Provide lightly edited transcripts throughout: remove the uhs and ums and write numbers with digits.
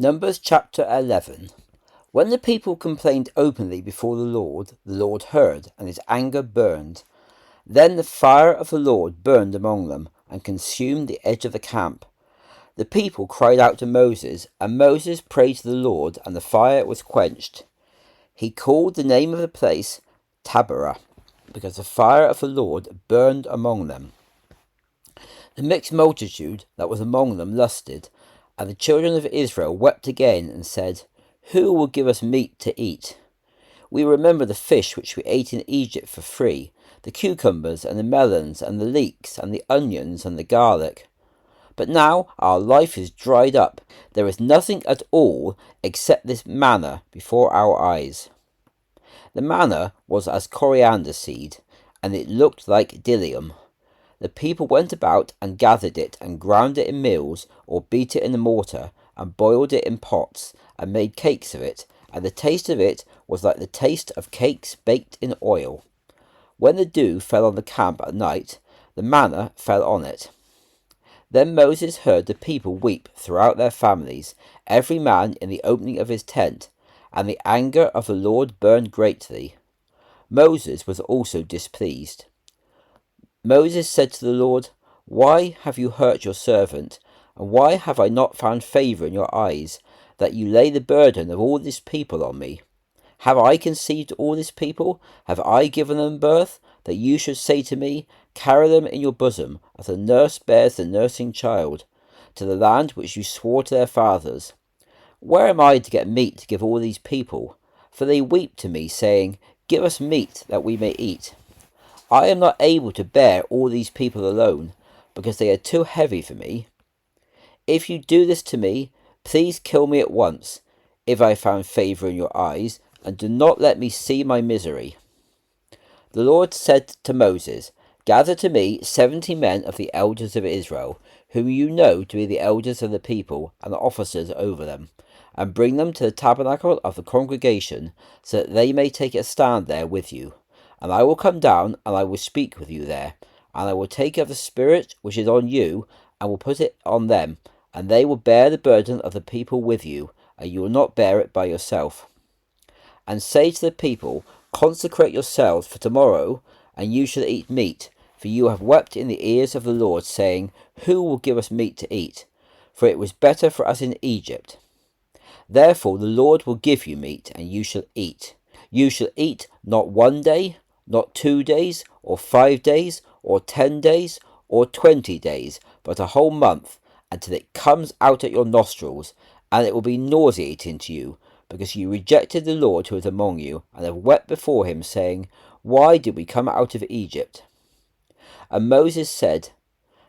Numbers chapter 11. When the people complained openly before the Lord heard, and his anger burned. Then the fire of the Lord burned among them, and consumed the edge of the camp. The people cried out to Moses, and Moses prayed to the Lord, and the fire was quenched. He called the name of the place Taberah, because the fire of the Lord burned among them. The mixed multitude that was among them lusted, and the children of Israel wept again, and said, Who will give us meat to eat? We remember the fish which we ate in Egypt for free, the cucumbers, and the melons, and the leeks, and the onions, and the garlic. But now our life is dried up. There is nothing at all except this manna before our eyes. The manna was as coriander seed, and it looked like bdellium. The people went about and gathered it, and ground it in mills, or beat it in a mortar, and boiled it in pots, and made cakes of it, and the taste of it was like the taste of cakes baked in oil. When the dew fell on the camp at night, the manna fell on it. Then Moses heard the people weep throughout their families, every man in the opening of his tent, and the anger of the Lord burned greatly. Moses was also displeased. Moses said to the Lord, Why have you hurt your servant, and why have I not found favour in your eyes, that you lay the burden of all this people on me? Have I conceived all this people? Have I given them birth, that you should say to me, Carry them in your bosom, as a nurse bears the nursing child, to the land which you swore to their fathers? Where am I to get meat to give all these people? For they weep to me, saying, Give us meat, that we may eat. I am not able to bear all these people alone, because they are too heavy for me. If you do this to me, please kill me at once, if I found favour in your eyes, and do not let me see my misery. The Lord said to Moses, Gather to me 70 men of the elders of Israel, whom you know to be the elders of the people and the officers over them, and bring them to the tabernacle of the congregation, so that they may take a stand there with you. And I will come down, and I will speak with you there, and I will take of the Spirit which is on you, and will put it on them, and they will bear the burden of the people with you, and you will not bear it by yourself. And say to the people, Consecrate yourselves for tomorrow, and you shall eat meat, for you have wept in the ears of the Lord, saying, Who will give us meat to eat? For it was better for us in Egypt. Therefore the Lord will give you meat, and you shall eat. You shall eat not 1 day, not 2 days, or 5 days, or 10 days, or 20 days, but a whole month, until it comes out at your nostrils, and it will be nauseating to you, because you rejected the Lord who is among you, and have wept before him, saying, Why did we come out of Egypt? And Moses said,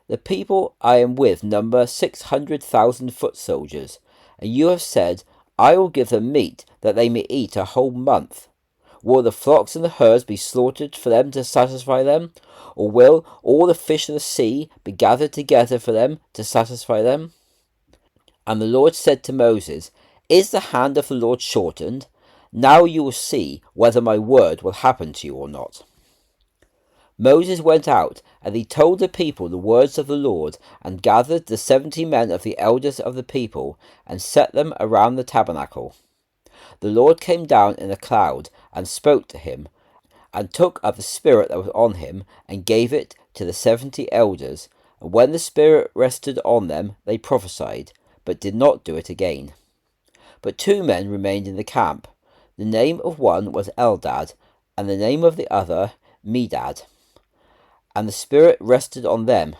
The people I am with number 600,000 foot soldiers, and you have said, I will give them meat, that they may eat a whole month. Will the flocks and the herds be slaughtered for them to satisfy them? Or will all the fish of the sea be gathered together for them to satisfy them? And the Lord said to Moses, Is the hand of the Lord shortened? Now you will see whether my word will happen to you or not. Moses went out, and he told the people the words of the Lord, and gathered the 70 men of the elders of the people, and set them around the tabernacle. The Lord came down in a cloud, and spoke to him, and took of the Spirit that was on him, and gave it to the 70 elders. And when the Spirit rested on them, they prophesied, but did not do it again. But 2 men remained in the camp. The name of one was Eldad, and the name of the other Medad. And the Spirit rested on them.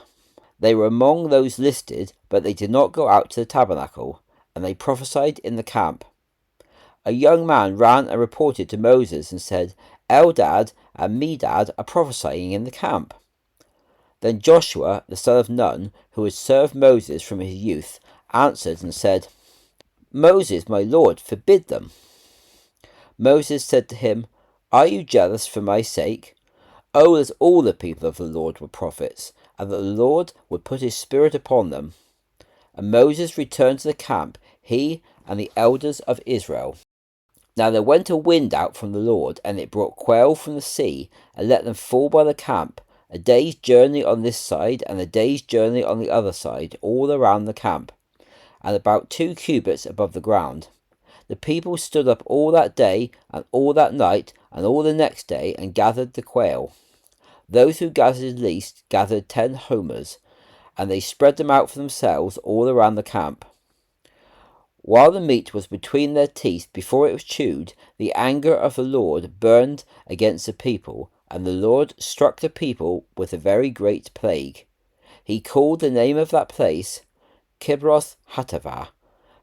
They were among those listed, but they did not go out to the tabernacle, and they prophesied in the camp. A young man ran and reported to Moses and said, Eldad and Medad are prophesying in the camp. Then Joshua, the son of Nun, who had served Moses from his youth, answered and said, Moses, my lord, forbid them. Moses said to him, Are you jealous for my sake? Oh, that all the people of the Lord were prophets, and that the Lord would put his Spirit upon them. And Moses returned to the camp, he and the elders of Israel. Now there went a wind out from the Lord, and it brought quail from the sea, and let them fall by the camp, a day's journey on this side, and a day's journey on the other side, all around the camp. and about 2 cubits above the ground. The people stood up all that day, and all that night, and all the next day, and gathered the quail. Those who gathered least gathered 10 homers, and they spread them out for themselves all around the camp. While the meat was between their teeth before it was chewed, the anger of the Lord burned against the people, and the Lord struck the people with a very great plague. He called the name of that place Kibroth Hattaavah,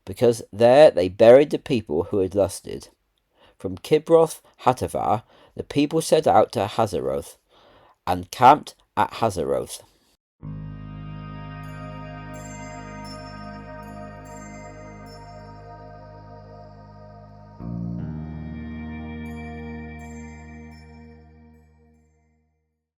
because there they buried the people who had lusted. From Kibroth Hattaavah the people set out to Hazeroth, and camped at Hazeroth.